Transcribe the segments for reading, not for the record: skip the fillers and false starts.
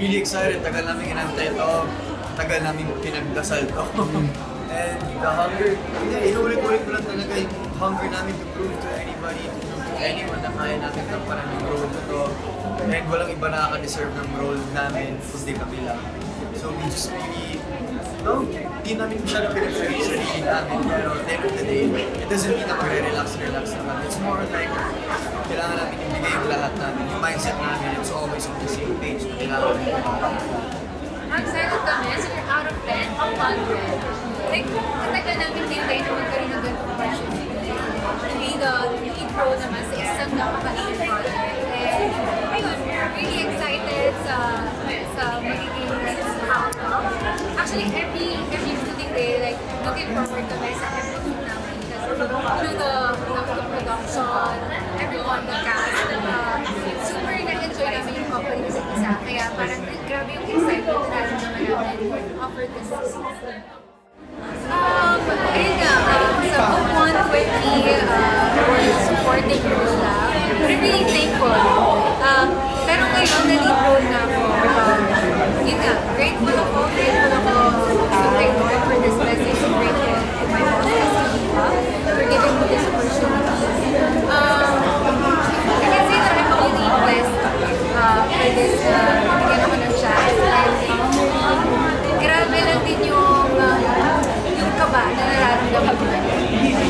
really excited. Tagal namin inantay ito. Tagal namin pinagdasal ito. And the hunger, inuulit-ulit ko lang talaga yung hunger namin to prove to anybody, to prove to anyone na kaya namin tamparan yung role na to. And walang iba nakaka-deserve ng role namin kundi kami lang. So we just really, hindi namin masyadong pinag-sarili sarili namin. Pero at the end of the day, it doesn't mean na magre-relax naman. It's more like, kailangan namin ibigay yung lahat namin. Yung mindset namin, it's always on the same page na kailangan namin. Ang excited kami, so you're out of 10, ang 100. Like, katagal namin hintay na magkaroon ng ganitong opportunity. Hindi the lead role naman sa isang napakaliit project. And ayun, really excited sa magiging outcome. Actually, every shooting day, like, looking forward kami sa everything namin. Because, the production, everyone, the cast, super na-enjoy namin yung company sa isa. Kaya parang grabe yung excitement na namin offer this season. Ayun nga, sa Book 120 was supporting role lang. I'm really thankful. Pero ngayon, na-lead role na ako. Yun nga, grateful ako sa great Lord for this blessing. Grateful to my boss, for giving me this opportunity. I can say that I'm really blessed for this, bigyan ako ng chance. And grabe lang din yung kaba na nararamdaman ko.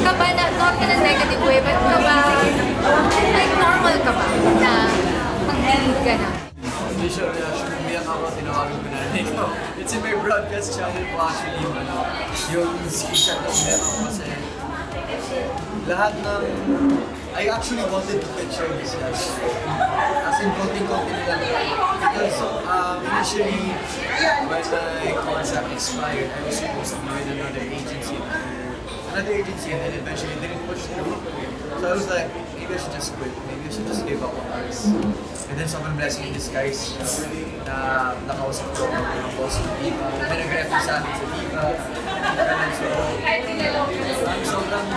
Kaba na, not in a negative way, but kaba, like normal kaba na mag-lead ka na. Hindi siya reaction. Umiyak ako, tinawagan ko na ito. It's in my broadcast channel ko actually. Yung screenshot na umiyak ako kasi lahat ng... I actually wanted to pitch show this as in konting-konti lang. Because initially, when my contract expired, I was supposed to be with another agency and then eventually it didn't push through. So I was like, maybe I should just quit. Maybe I should just give up on this. And then someone blessing in disguise na nakausap ko ng boss ng Diva. May nag-refer sa amin sa Diva. So, sobrang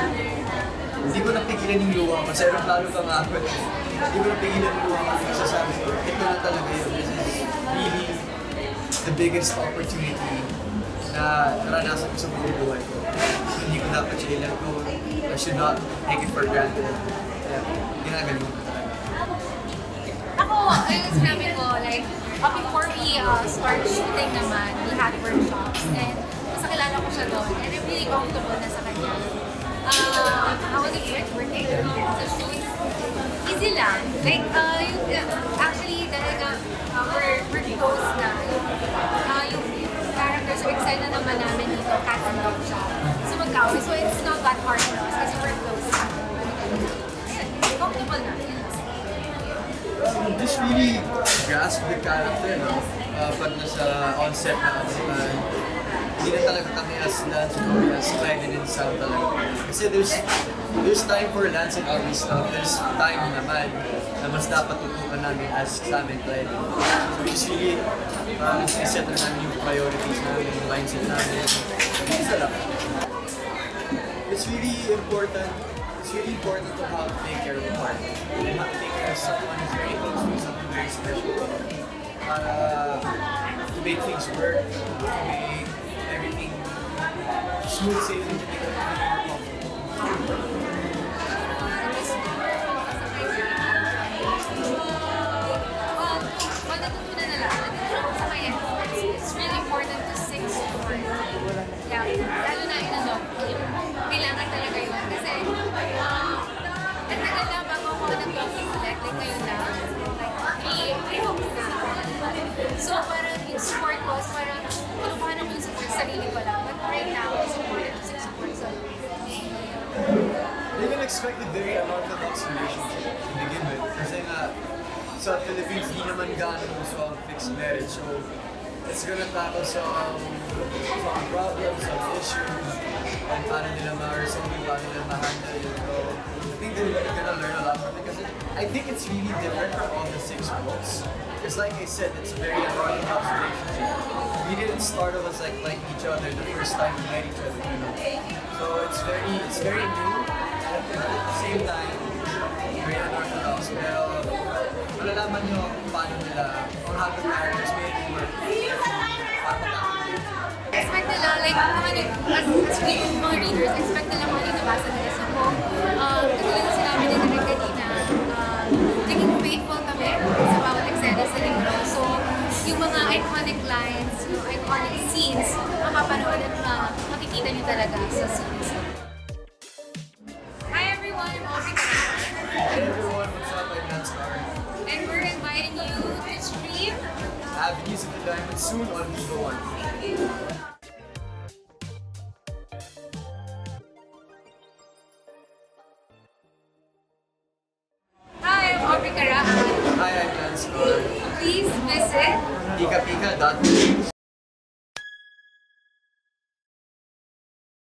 hindi ko napigilan yung luha ko. Sa aeroplano pa nga ako. Hindi ko napigilan yung luha ko. Kasi sabi ko, ito na talaga yun. This is really the biggest opportunity na naranasan ko sa buong buhay ko. So, hindi ko dapat siya ilan ko. I should not take it for granted. Kaya, ginagaling ko talaga. Ako, ayun sinabi ko, like, before we start shooting naman, we had workshops. And mas nakilala ko siya doon. And I'm really comfortable na sa kanya. How was it working sa shoot? Easy lang. Like, actually, talaga, we're close na. Yung characters are excited na naman namin dito, cat and dog siya. So magkawin. So it's not that hard for us kasi we're close na. Comfortable na. Just really grasp the character, no? Pag nasa on-set na kami, hindi na talaga kami as Lance or as Clyde and Sam talaga. Kasi there's time for Lance and all this stuff. There's time naman na mas dapat tutukan namin as Sam and Clyde. So just really, set na namin yung priorities namin, yung mindset namin. Isa lang. It's really important. It's really important to how to take care of a partner. And how to take care of someone who's very close to you, someone very special. To make things work, to make everything smooth sailing, to make everything comfortable. It's really important to sing support. Yeah, lalo na kailangan talaga yun. Kasi, ang tagal na bago ako nag-select, like ngayon na, like, I hope na. So, parang yung support ko, parang, kinukuha naman yung support sa sarili ko lang. But right now, it's important to sing support sa They can expect a very unorthodox relationship to begin with. Kasi nga, sa Philippines, di naman gano'n gusto ang fixed marriage. So, it's gonna tackle some problems, some issues, and paano nila ma-resolve, paano nila ma-handle it. So, I think they're gonna learn a lot from it kasi I think it's really different from all the 6 books. Because like I said, it's a very unorthodox relationship. We didn't start off as like each other the first time we met each other. You know? So it's very new, and at the same time, very unorthodox. Well, malalaman nyo kung paano nila, or how the characters make it work. Expect nila, like, mga readers, expect nila kung ano nabasa nila sa book. Katulad na sinabi ni Direk kanina, naging faithful kami sa bawat eksena sa libro. So, yung mga iconic lines, yung iconic scenes, mapapanood at makikita nyo talaga sa series. Hi everyone, I'm Aubrey Canal. Hey everyone, what's up? I'm Nanstar. And we're inviting you to stream Avenues of the Diamond soon on Vivo One.